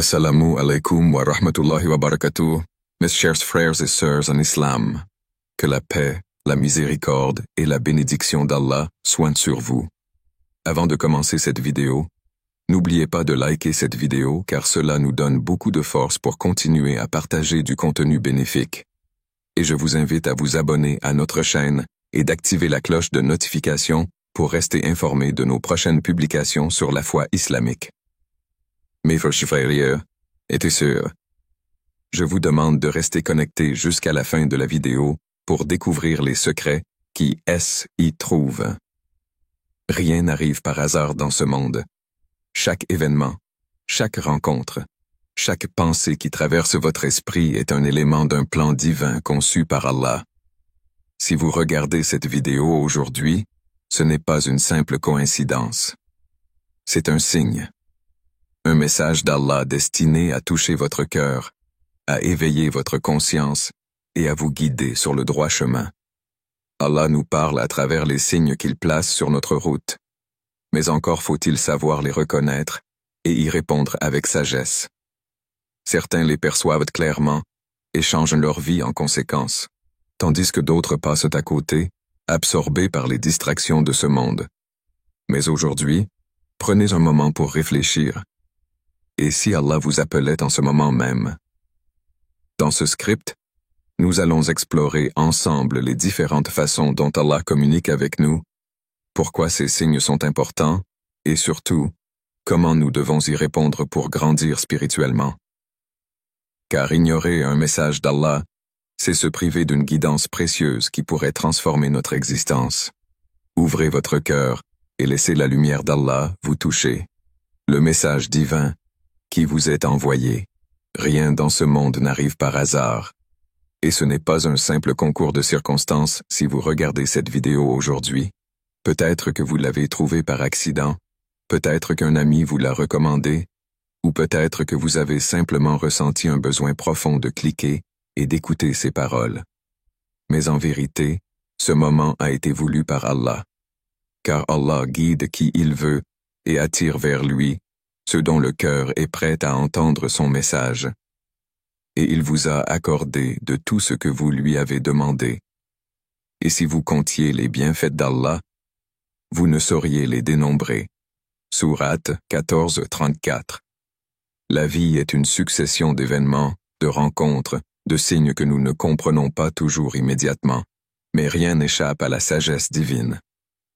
Assalamu alaikum wa rahmatullahi wa barakatuh, mes chers frères et sœurs en islam. Que la paix, la miséricorde et la bénédiction d'Allah soient sur vous. Avant de commencer cette vidéo, n'oubliez pas de liker cette vidéo car cela nous donne beaucoup de force pour continuer à partager du contenu bénéfique. Et je vous invite à vous abonner à notre chaîne et d'activer la cloche de notification pour rester informé de nos prochaines publications sur la foi islamique. Mes frères et sœurs, je vous demande de rester connectés jusqu'à la fin de la vidéo pour découvrir les secrets qui y trouvent. Rien n'arrive par hasard dans ce monde. Chaque événement, chaque rencontre, chaque pensée qui traverse votre esprit est un élément d'un plan divin conçu par Allah. Si vous regardez cette vidéo aujourd'hui, ce n'est pas une simple coïncidence. C'est un signe. Un message d'Allah destiné à toucher votre cœur, à éveiller votre conscience et à vous guider sur le droit chemin. Allah nous parle à travers les signes qu'il place sur notre route. Mais encore faut-il savoir les reconnaître et y répondre avec sagesse. Certains les perçoivent clairement et changent leur vie en conséquence, tandis que d'autres passent à côté, absorbés par les distractions de ce monde. Mais aujourd'hui, prenez un moment pour réfléchir. Et si Allah vous appelait en ce moment même? Dans ce script, nous allons explorer ensemble les différentes façons dont Allah communique avec nous, pourquoi ces signes sont importants, et surtout, comment nous devons y répondre pour grandir spirituellement. Car ignorer un message d'Allah, c'est se priver d'une guidance précieuse qui pourrait transformer notre existence. Ouvrez votre cœur et laissez la lumière d'Allah vous toucher. Le message divin qui vous est envoyé. Rien dans ce monde n'arrive par hasard. Et ce n'est pas un simple concours de circonstances si vous regardez cette vidéo aujourd'hui. Peut-être que vous l'avez trouvée par accident, peut-être qu'un ami vous l'a recommandé, ou peut-être que vous avez simplement ressenti un besoin profond de cliquer et d'écouter ces paroles. Mais en vérité, ce moment a été voulu par Allah. Car Allah guide qui il veut et attire vers lui ceux dont le cœur est prêt à entendre son message. Et il vous a accordé de tout ce que vous lui avez demandé. Et si vous comptiez les bienfaits d'Allah, vous ne sauriez les dénombrer. Sourate 14:34. La vie est une succession d'événements, de rencontres, de signes que nous ne comprenons pas toujours immédiatement, mais rien n'échappe à la sagesse divine.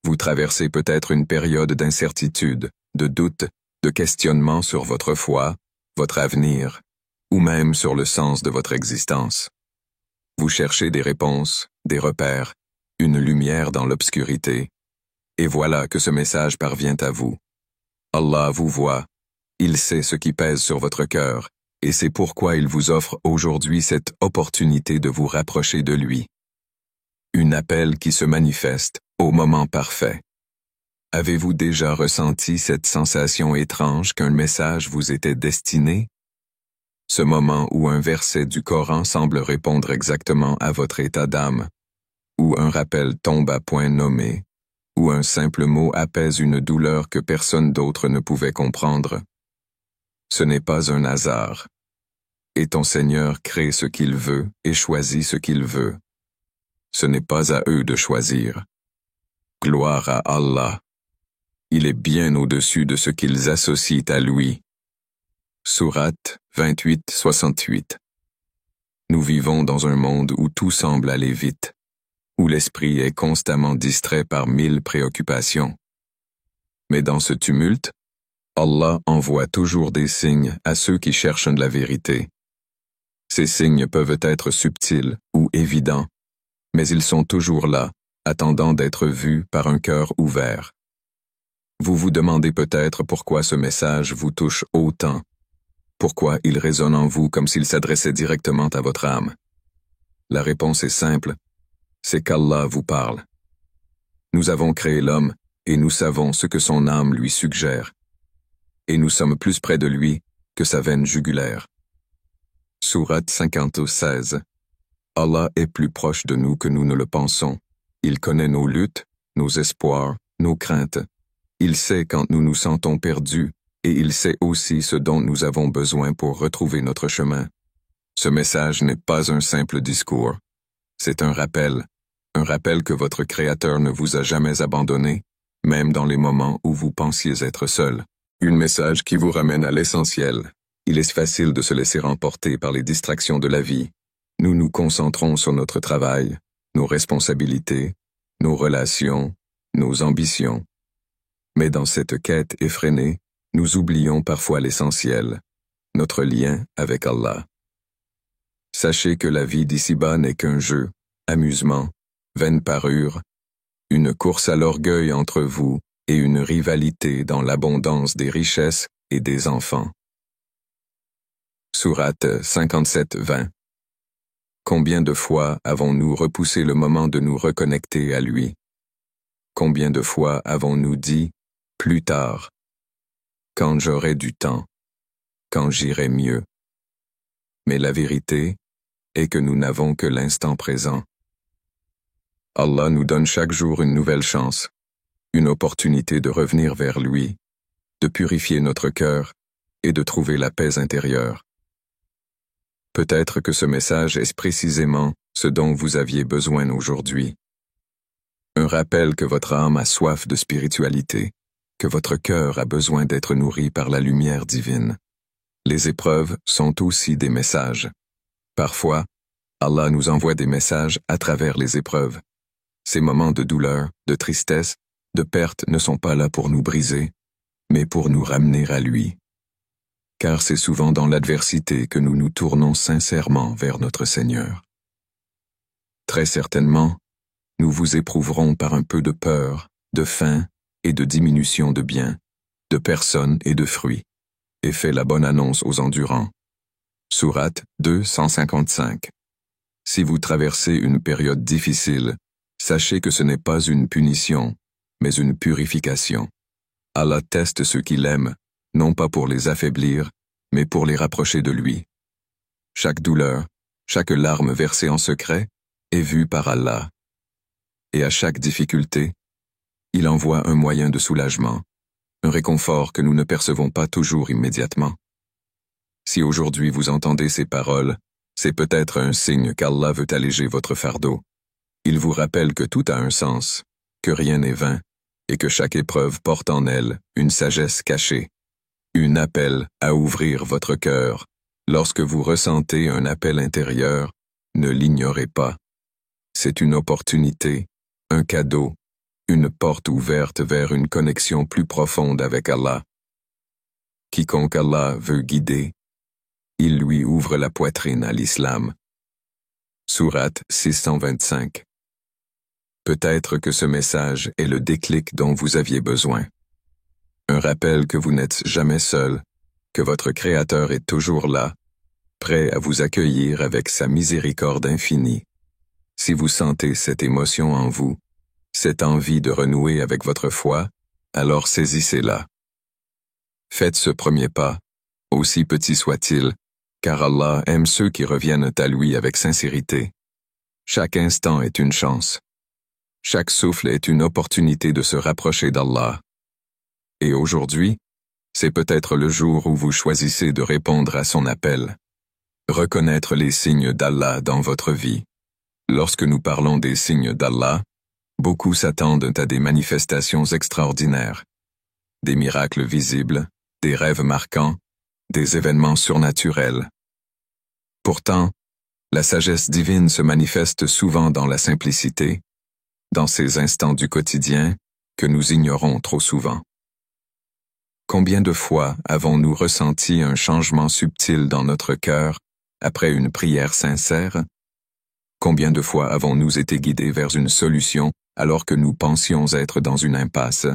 Vous traversez peut-être une période d'incertitude, de doute, de questionnement sur votre foi, votre avenir, ou même sur le sens de votre existence. Vous cherchez des réponses, des repères, une lumière dans l'obscurité, et voilà que ce message parvient à vous. Allah vous voit, il sait ce qui pèse sur votre cœur, et c'est pourquoi il vous offre aujourd'hui cette opportunité de vous rapprocher de lui. Un appel qui se manifeste au moment parfait. Avez-vous déjà ressenti cette sensation étrange qu'un message vous était destiné? Ce moment où un verset du Coran semble répondre exactement à votre état d'âme, où un rappel tombe à point nommé, où un simple mot apaise une douleur que personne d'autre ne pouvait comprendre. Ce n'est pas un hasard. Et ton Seigneur crée ce qu'il veut et choisit ce qu'il veut. Ce n'est pas à eux de choisir. Gloire à Allah. Il est bien au-dessus de ce qu'ils associent à lui. Sourate 28:68. Nous vivons dans un monde où tout semble aller vite, où l'esprit est constamment distrait par 1000 préoccupations. Mais dans ce tumulte, Allah envoie toujours des signes à ceux qui cherchent de la vérité. Ces signes peuvent être subtils ou évidents, mais ils sont toujours là, attendant d'être vus par un cœur ouvert. Vous vous demandez peut-être pourquoi ce message vous touche autant, pourquoi il résonne en vous comme s'il s'adressait directement à votre âme. La réponse est simple, c'est qu'Allah vous parle. Nous avons créé l'homme et nous savons ce que son âme lui suggère. Et nous sommes plus près de lui que sa veine jugulaire. Sourate 50:16. Allah est plus proche de nous que nous ne le pensons. Il connaît nos luttes, nos espoirs, nos craintes. Il sait quand nous nous sentons perdus et il sait aussi ce dont nous avons besoin pour retrouver notre chemin. Ce message n'est pas un simple discours. C'est un rappel que votre Créateur ne vous a jamais abandonné, même dans les moments où vous pensiez être seul. Un message qui vous ramène à l'essentiel. Il est facile de se laisser emporter par les distractions de la vie. Nous nous concentrons sur notre travail, nos responsabilités, nos relations, nos ambitions. Mais dans cette quête effrénée, nous oublions parfois l'essentiel, notre lien avec Allah. Sachez que la vie d'ici-bas n'est qu'un jeu, amusement, vaine parure, une course à l'orgueil entre vous et une rivalité dans l'abondance des richesses et des enfants. Sourate 57-20. Combien de fois avons-nous repoussé le moment de nous reconnecter à lui? Combien de fois avons-nous dit « plus tard », quand j'aurai du temps, quand j'irai mieux? Mais la vérité est que nous n'avons que l'instant présent. Allah nous donne chaque jour une nouvelle chance, une opportunité de revenir vers lui, de purifier notre cœur et de trouver la paix intérieure. Peut-être que ce message est précisément ce dont vous aviez besoin aujourd'hui. Un rappel que votre âme a soif de spiritualité, que votre cœur a besoin d'être nourri par la lumière divine. Les épreuves sont aussi des messages. Parfois, Allah nous envoie des messages à travers les épreuves. Ces moments de douleur, de tristesse, de perte ne sont pas là pour nous briser, mais pour nous ramener à lui. Car c'est souvent dans l'adversité que nous nous tournons sincèrement vers notre Seigneur. Très certainement, nous vous éprouverons par un peu de peur, de faim et de diminution de biens, de personnes et de fruits, et fait la bonne annonce aux endurants. Sourate 255. Si vous traversez une période difficile, sachez que ce n'est pas une punition, mais une purification. Allah teste ceux qu'il aime, non pas pour les affaiblir, mais pour les rapprocher de lui. Chaque douleur, chaque larme versée en secret est vue par Allah. Et à chaque difficulté, il envoie un moyen de soulagement, un réconfort que nous ne percevons pas toujours immédiatement. Si aujourd'hui vous entendez ces paroles, c'est peut-être un signe qu'Allah veut alléger votre fardeau. Il vous rappelle que tout a un sens, que rien n'est vain, et que chaque épreuve porte en elle une sagesse cachée. Un appel à ouvrir votre cœur. Lorsque vous ressentez un appel intérieur, ne l'ignorez pas. C'est une opportunité, un cadeau, une porte ouverte vers une connexion plus profonde avec Allah. Quiconque Allah veut guider, il lui ouvre la poitrine à l'islam. Sourate 625. Peut-être que ce message est le déclic dont vous aviez besoin. Un rappel que vous n'êtes jamais seul, que votre Créateur est toujours là, prêt à vous accueillir avec sa miséricorde infinie. Si vous sentez cette émotion en vous, cette envie de renouer avec votre foi, alors saisissez-la. Faites ce premier pas, aussi petit soit-il, car Allah aime ceux qui reviennent à lui avec sincérité. Chaque instant est une chance. Chaque souffle est une opportunité de se rapprocher d'Allah. Et aujourd'hui, c'est peut-être le jour où vous choisissez de répondre à son appel. Reconnaître les signes d'Allah dans votre vie. Lorsque nous parlons des signes d'Allah, beaucoup s'attendent à des manifestations extraordinaires. Des miracles visibles, des rêves marquants, des événements surnaturels. Pourtant, la sagesse divine se manifeste souvent dans la simplicité, dans ces instants du quotidien que nous ignorons trop souvent. Combien de fois avons-nous ressenti un changement subtil dans notre cœur après une prière sincère? Combien de fois avons-nous été guidés vers une solution alors que nous pensions être dans une impasse?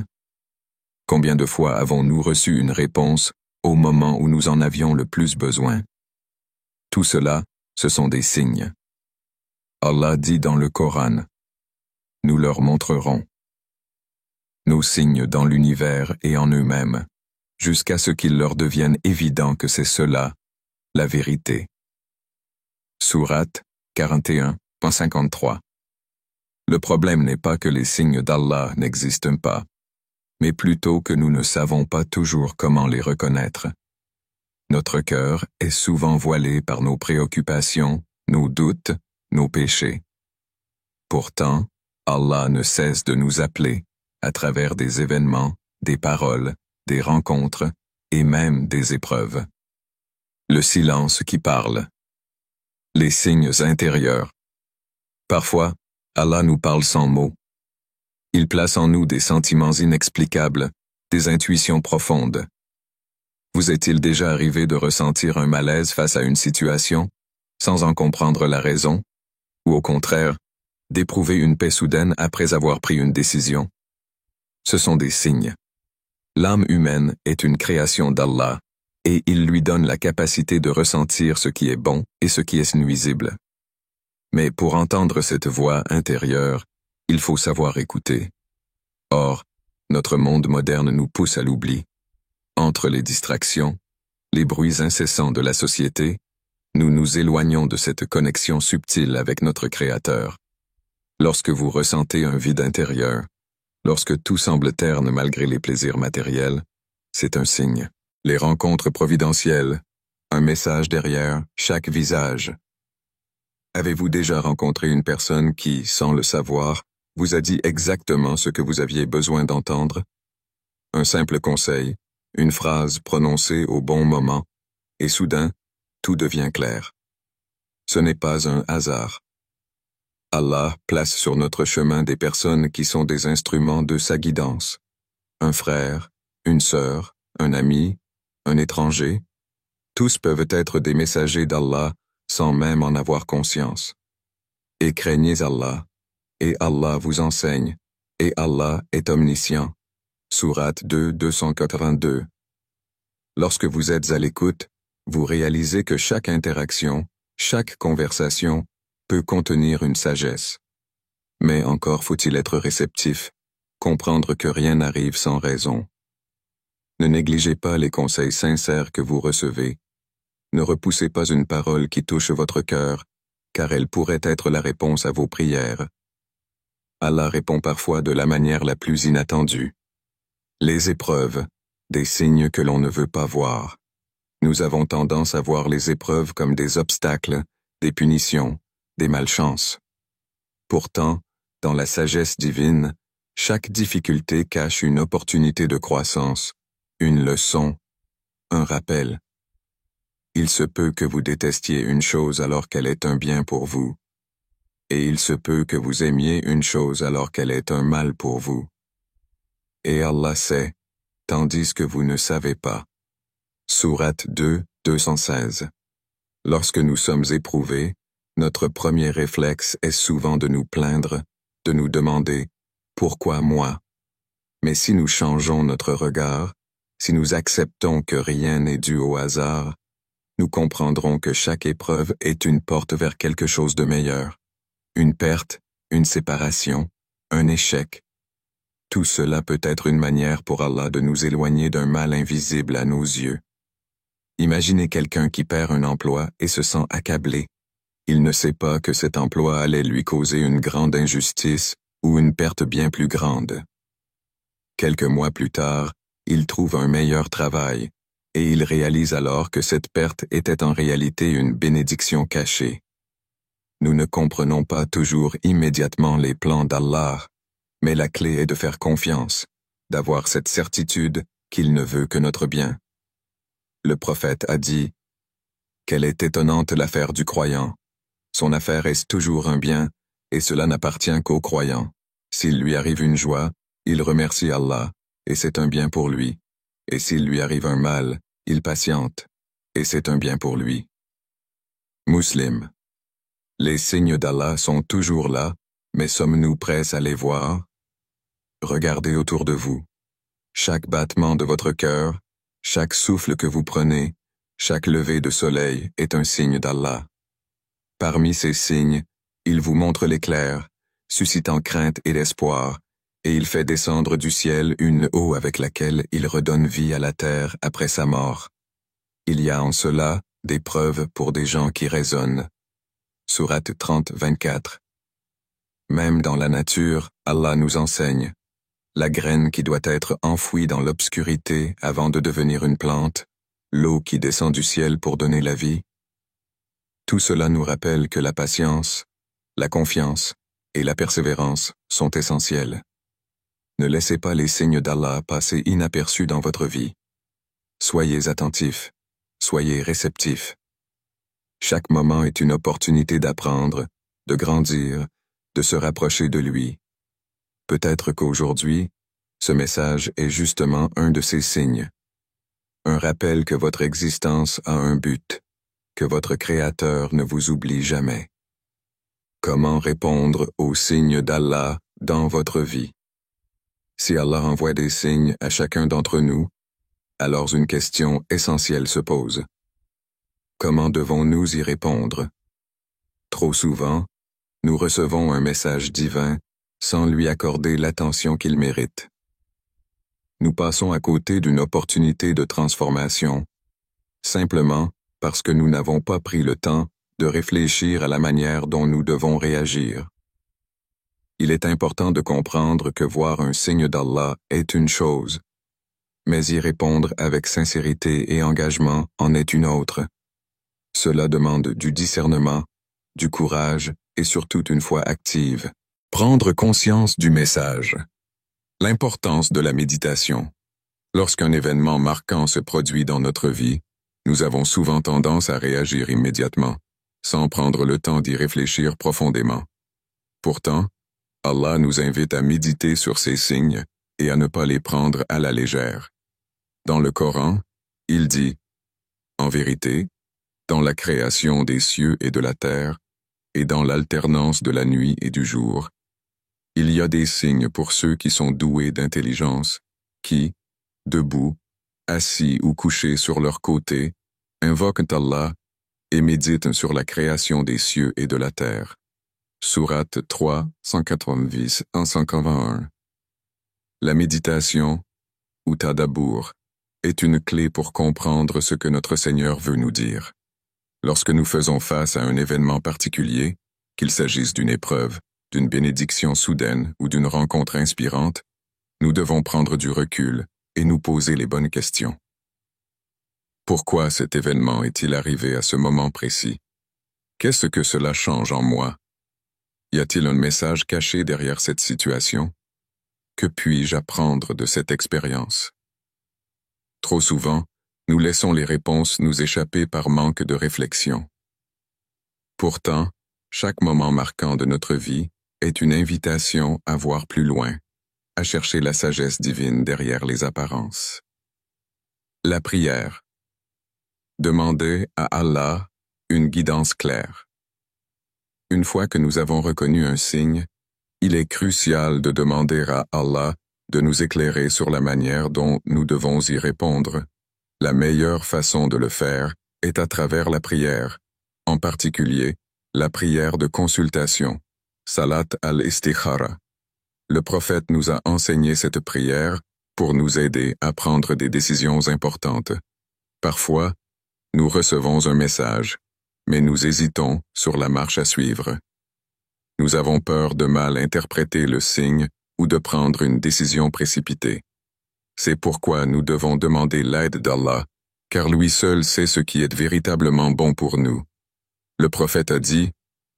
Combien de fois avons-nous reçu une réponse au moment où nous en avions le plus besoin? Tout cela, ce sont des signes. Allah dit dans le Coran, « Nous leur montrerons nos signes dans l'univers et en eux-mêmes, jusqu'à ce qu'il leur devienne évident que c'est cela, la vérité. » Sourate 41.53. Le problème n'est pas que les signes d'Allah n'existent pas, mais plutôt que nous ne savons pas toujours comment les reconnaître. Notre cœur est souvent voilé par nos préoccupations, nos doutes, nos péchés. Pourtant, Allah ne cesse de nous appeler, à travers des événements, des paroles, des rencontres et même des épreuves. Le silence qui parle. Les signes intérieurs. Parfois, Allah nous parle sans mots. Il place en nous des sentiments inexplicables, des intuitions profondes. Vous est-il déjà arrivé de ressentir un malaise face à une situation, sans en comprendre la raison, ou au contraire, d'éprouver une paix soudaine après avoir pris une décision? Ce sont des signes. L'âme humaine est une création d'Allah, et il lui donne la capacité de ressentir ce qui est bon et ce qui est nuisible. Mais pour entendre cette voix intérieure, il faut savoir écouter. Or, notre monde moderne nous pousse à l'oubli. Entre les distractions, les bruits incessants de la société, nous nous éloignons de cette connexion subtile avec notre Créateur. Lorsque vous ressentez un vide intérieur, lorsque tout semble terne malgré les plaisirs matériels, c'est un signe. Les rencontres providentielles, un message derrière chaque visage. Avez-vous déjà rencontré une personne qui, sans le savoir, vous a dit exactement ce que vous aviez besoin d'entendre? Un simple conseil, une phrase prononcée au bon moment, et soudain, tout devient clair. Ce n'est pas un hasard. Allah place sur notre chemin des personnes qui sont des instruments de sa guidance. Un frère, une sœur, un ami, un étranger, tous peuvent être des messagers d'Allah sans même en avoir conscience. Et craignez Allah, et Allah vous enseigne, et Allah est omniscient. Sourate 2, 282. Lorsque vous êtes à l'écoute, vous réalisez que chaque interaction, chaque conversation, peut contenir une sagesse. Mais encore faut-il être réceptif, comprendre que rien n'arrive sans raison. Ne négligez pas les conseils sincères que vous recevez. Ne repoussez pas une parole qui touche votre cœur, car elle pourrait être la réponse à vos prières. Allah répond parfois de la manière la plus inattendue. Les épreuves, des signes que l'on ne veut pas voir. Nous avons tendance à voir les épreuves comme des obstacles, des punitions, des malchances. Pourtant, dans la sagesse divine, chaque difficulté cache une opportunité de croissance, une leçon, un rappel. Il se peut que vous détestiez une chose alors qu'elle est un bien pour vous, et il se peut que vous aimiez une chose alors qu'elle est un mal pour vous. Et Allah sait, tandis que vous ne savez pas. Sourate 2, 216. Lorsque nous sommes éprouvés, notre premier réflexe est souvent de nous plaindre, de nous demander « Pourquoi moi ?» Mais si nous changeons notre regard, si nous acceptons que rien n'est dû au hasard, nous comprendrons que chaque épreuve est une porte vers quelque chose de meilleur. Une perte, une séparation, un échec. Tout cela peut être une manière pour Allah de nous éloigner d'un mal invisible à nos yeux. Imaginez quelqu'un qui perd un emploi et se sent accablé. Il ne sait pas que cet emploi allait lui causer une grande injustice ou une perte bien plus grande. Quelques mois plus tard, il trouve un meilleur travail, et il réalise alors que cette perte était en réalité une bénédiction cachée. Nous ne comprenons pas toujours immédiatement les plans d'Allah, mais la clé est de faire confiance, d'avoir cette certitude qu'il ne veut que notre bien. Le prophète a dit « Quelle est étonnante l'affaire du croyant. Son affaire est toujours un bien, et cela n'appartient qu'au croyant. S'il lui arrive une joie, il remercie Allah, et c'est un bien pour lui. Et s'il lui arrive un mal, il patiente, et c'est un bien pour lui. » Muslim. Les signes d'Allah sont toujours là, mais sommes-nous prêts à les voir? Regardez autour de vous. Chaque battement de votre cœur, chaque souffle que vous prenez, chaque lever de soleil est un signe d'Allah. Parmi ces signes, il vous montre l'éclair, suscitant crainte et l'espoir, et il fait descendre du ciel une eau avec laquelle il redonne vie à la terre après sa mort. Il y a en cela des preuves pour des gens qui raisonnent. Sourate 30, 24. Même dans la nature, Allah nous enseigne. la graine qui doit être enfouie dans l'obscurité avant de devenir une plante, l'eau qui descend du ciel pour donner la vie. Tout cela nous rappelle que la patience, la confiance et la persévérance sont essentielles. Ne laissez pas les signes d'Allah passer inaperçus dans votre vie. Soyez attentifs, soyez réceptifs. Chaque moment est une opportunité d'apprendre, de grandir, de se rapprocher de lui. Peut-être qu'aujourd'hui, ce message est justement un de ces signes. Un rappel que votre existence a un but, que votre Créateur ne vous oublie jamais. Comment répondre aux signes d'Allah dans votre vie? Si Allah envoie des signes à chacun d'entre nous, alors une question essentielle se pose. Comment devons-nous y répondre? Trop souvent, nous recevons un message divin sans lui accorder l'attention qu'il mérite. Nous passons à côté d'une opportunité de transformation, simplement parce que nous n'avons pas pris le temps de réfléchir à la manière dont nous devons réagir. Il est important de comprendre que voir un signe d'Allah est une chose, mais y répondre avec sincérité et engagement en est une autre. Cela demande du discernement, du courage et surtout une foi active. Prendre conscience du message. L'importance de la méditation. Lorsqu'un événement marquant se produit dans notre vie, nous avons souvent tendance à réagir immédiatement, sans prendre le temps d'y réfléchir profondément. Pourtant, Allah nous invite à méditer sur ces signes et à ne pas les prendre à la légère. Dans le Coran, il dit « En vérité, dans la création des cieux et de la terre, et dans l'alternance de la nuit et du jour, il y a des signes pour ceux qui sont doués d'intelligence, qui, debout, assis ou couchés sur leur côté, invoquent Allah et méditent sur la création des cieux et de la terre. » Sourate 3, 190 à 181. La méditation, ou tadabour, est une clé pour comprendre ce que notre Seigneur veut nous dire. Lorsque nous faisons face à un événement particulier, qu'il s'agisse d'une épreuve, d'une bénédiction soudaine ou d'une rencontre inspirante, nous devons prendre du recul et nous poser les bonnes questions. Pourquoi cet événement est-il arrivé à ce moment précis? Qu'est-ce que cela change en moi? Y a-t-il un message caché derrière cette situation? Que puis-je apprendre de cette expérience? Trop souvent, nous laissons les réponses nous échapper par manque de réflexion. Pourtant, chaque moment marquant de notre vie est une invitation à voir plus loin, à chercher la sagesse divine derrière les apparences. La prière. Demandez à Allah une guidance claire. Une fois que nous avons reconnu un signe, il est crucial de demander à Allah de nous éclairer sur la manière dont nous devons y répondre. La meilleure façon de le faire est à travers la prière, en particulier la prière de consultation, Salat al-Istikhara. Le prophète nous a enseigné cette prière pour nous aider à prendre des décisions importantes. Parfois, nous recevons un message, mais nous hésitons sur la marche à suivre. Nous avons peur de mal interpréter le signe ou de prendre une décision précipitée. C'est pourquoi nous devons demander l'aide d'Allah, car lui seul sait ce qui est véritablement bon pour nous. Le prophète a dit,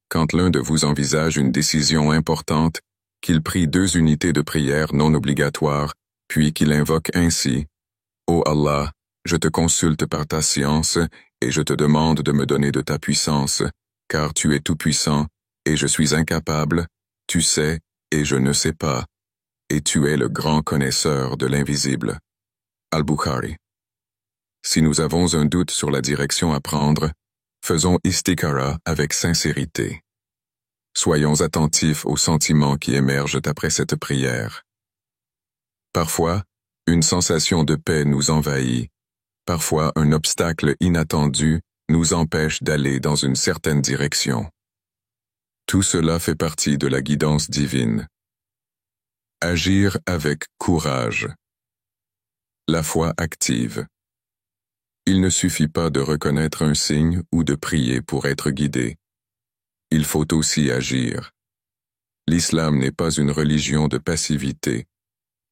quand l'un de vous envisage une décision importante, qu'il prie 2 unités de prière non obligatoires, puis qu'il invoque ainsi, « Ô Allah, je te consulte par ta science et je te demande de me donner de ta puissance, car tu es tout-puissant et je suis incapable, tu sais et je ne sais pas, et tu es le grand connaisseur de l'invisible. » Al-Bukhari. Si nous avons un doute sur la direction à prendre, faisons istikhara avec sincérité. Soyons attentifs aux sentiments qui émergent après cette prière. Parfois, une sensation de paix nous envahit. Parfois, un obstacle inattendu nous empêche d'aller dans une certaine direction. Tout cela fait partie de la guidance divine. Agir avec courage. La foi active. Il ne suffit pas de reconnaître un signe ou de prier pour être guidé. Il faut aussi agir. L'islam n'est pas une religion de passivité,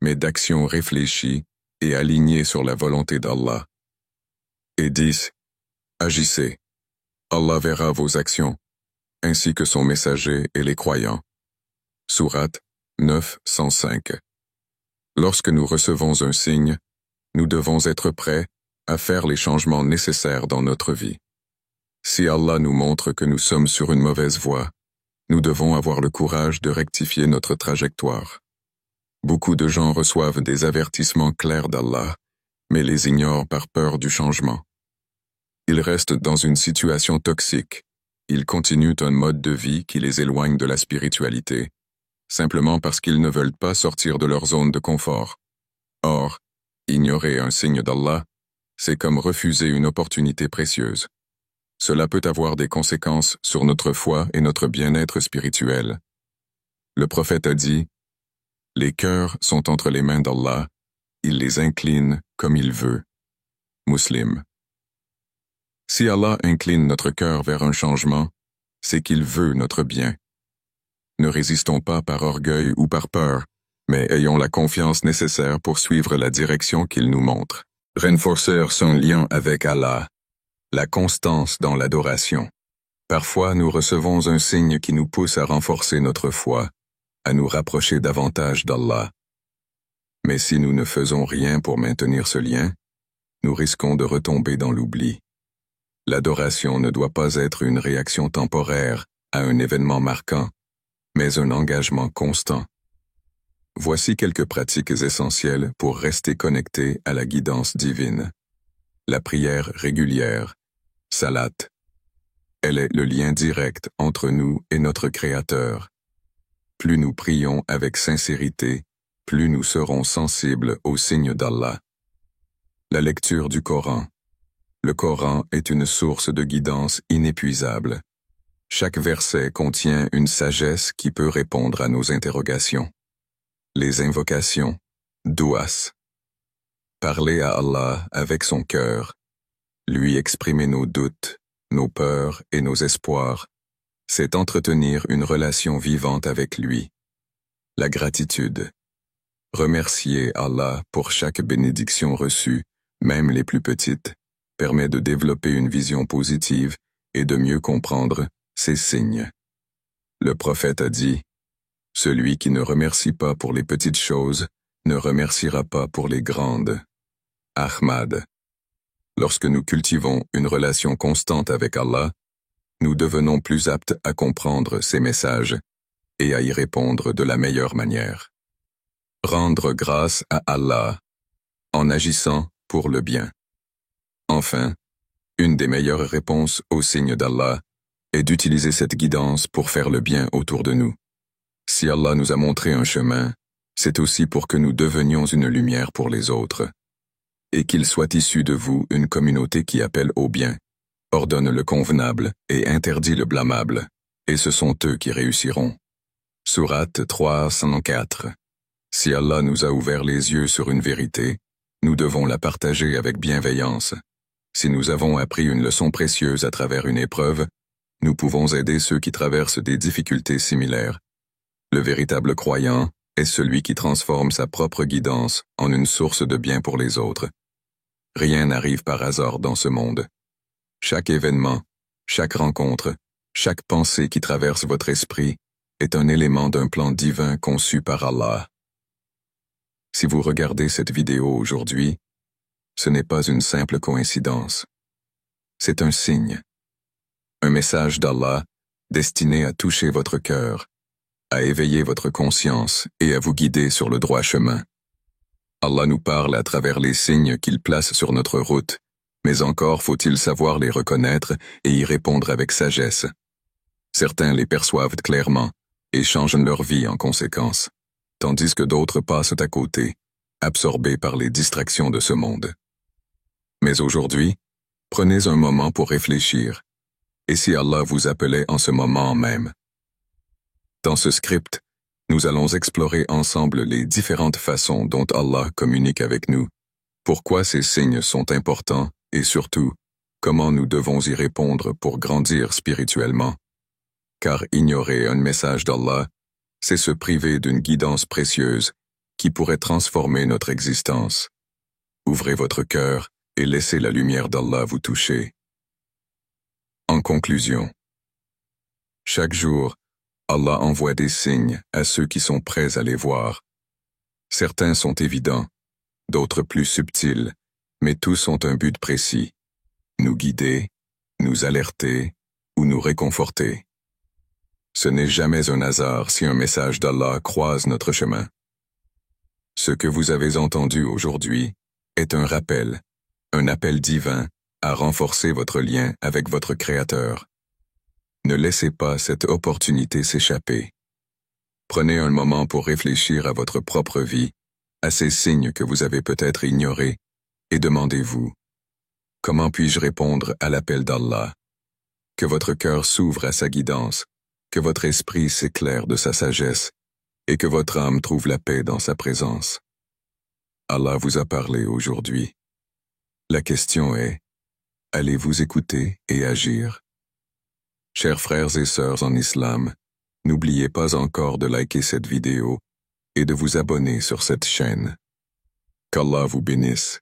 mais d'actions réfléchies et alignées sur la volonté d'Allah. Et 10. Agissez. Allah verra vos actions, ainsi que son messager et les croyants. Sourate 9:105. Lorsque nous recevons un signe, nous devons être prêts à faire les changements nécessaires dans notre vie. Si Allah nous montre que nous sommes sur une mauvaise voie, nous devons avoir le courage de rectifier notre trajectoire. Beaucoup de gens reçoivent des avertissements clairs d'Allah, mais les ignorent par peur du changement. Ils restent dans une situation toxique. Ils continuent un mode de vie qui les éloigne de la spiritualité, simplement parce qu'ils ne veulent pas sortir de leur zone de confort. Or, ignorer un signe d'Allah, c'est comme refuser une opportunité précieuse. Cela peut avoir des conséquences sur notre foi et notre bien-être spirituel. Le prophète a dit, « Les cœurs sont entre les mains d'Allah, il les incline comme il veut. » Muslim. Si Allah incline notre cœur vers un changement, c'est qu'il veut notre bien. Ne résistons pas par orgueil ou par peur, mais ayons la confiance nécessaire pour suivre la direction qu'il nous montre. Renforcer son lien avec Allah. La constance dans l'adoration. Parfois, nous recevons un signe qui nous pousse à renforcer notre foi, à nous rapprocher davantage d'Allah. Mais si nous ne faisons rien pour maintenir ce lien, nous risquons de retomber dans l'oubli. L'adoration ne doit pas être une réaction temporaire à un événement marquant, mais un engagement constant. Voici quelques pratiques essentielles pour rester connecté à la guidance divine. La prière régulière, salat. Elle est le lien direct entre nous et notre Créateur. Plus nous prions avec sincérité, plus nous serons sensibles aux signes d'Allah. La lecture du Coran. Le Coran est une source de guidance inépuisable. Chaque verset contient une sagesse qui peut répondre à nos interrogations. Les invocations, douas. Parler à Allah avec son cœur, lui exprimer nos doutes, nos peurs et nos espoirs, c'est entretenir une relation vivante avec lui. La gratitude. Remercier Allah pour chaque bénédiction reçue, même les plus petites, permet de développer une vision positive et de mieux comprendre ses signes. Le prophète a dit, « Celui qui ne remercie pas pour les petites choses ne remerciera pas pour les grandes. » Ahmad. Lorsque nous cultivons une relation constante avec Allah, nous devenons plus aptes à comprendre ses messages et à y répondre de la meilleure manière. Rendre grâce à Allah en agissant pour le bien. Enfin, une des meilleures réponses aux signes d'Allah est d'utiliser cette guidance pour faire le bien autour de nous. Si Allah nous a montré un chemin, c'est aussi pour que nous devenions une lumière pour les autres. Et qu'il soit issu de vous une communauté qui appelle au bien, ordonne le convenable et interdit le blâmable, et ce sont eux qui réussiront. Sourate 3:104. Si Allah nous a ouvert les yeux sur une vérité, nous devons la partager avec bienveillance. Si nous avons appris une leçon précieuse à travers une épreuve, nous pouvons aider ceux qui traversent des difficultés similaires. Le véritable croyant est celui qui transforme sa propre guidance en une source de bien pour les autres. Rien n'arrive par hasard dans ce monde. Chaque événement, chaque rencontre, chaque pensée qui traverse votre esprit est un élément d'un plan divin conçu par Allah. Si vous regardez cette vidéo aujourd'hui, ce n'est pas une simple coïncidence. C'est un signe. Un message d'Allah destiné à toucher votre cœur, à éveiller votre conscience et à vous guider sur le droit chemin. Allah nous parle à travers les signes qu'il place sur notre route, mais encore faut-il savoir les reconnaître et y répondre avec sagesse. Certains les perçoivent clairement et changent leur vie en conséquence, tandis que d'autres passent à côté, absorbés par les distractions de ce monde. Mais aujourd'hui, prenez un moment pour réfléchir. Et si Allah vous appelait en ce moment même? Dans ce script, nous allons explorer ensemble les différentes façons dont Allah communique avec nous, pourquoi ces signes sont importants et surtout, comment nous devons y répondre pour grandir spirituellement. Car ignorer un message d'Allah, c'est se priver d'une guidance précieuse qui pourrait transformer notre existence. Ouvrez votre cœur et laissez la lumière d'Allah vous toucher. En conclusion, chaque jour, Allah envoie des signes à ceux qui sont prêts à les voir. Certains sont évidents, d'autres plus subtils, mais tous ont un but précis: nous guider, nous alerter ou nous réconforter. Ce n'est jamais un hasard si un message d'Allah croise notre chemin. Ce que vous avez entendu aujourd'hui est un appel divin à renforcer votre lien avec votre Créateur. Ne laissez pas cette opportunité s'échapper. Prenez un moment pour réfléchir à votre propre vie, à ces signes que vous avez peut-être ignorés, et demandez-vous: comment puis-je répondre à l'appel d'Allah? Que votre cœur s'ouvre à sa guidance, que votre esprit s'éclaire de sa sagesse, et que votre âme trouve la paix dans sa présence. Allah vous a parlé aujourd'hui. La question est: allez-vous écouter et agir? Chers frères et sœurs en islam, n'oubliez pas encore de liker cette vidéo et de vous abonner sur cette chaîne. Qu'Allah vous bénisse.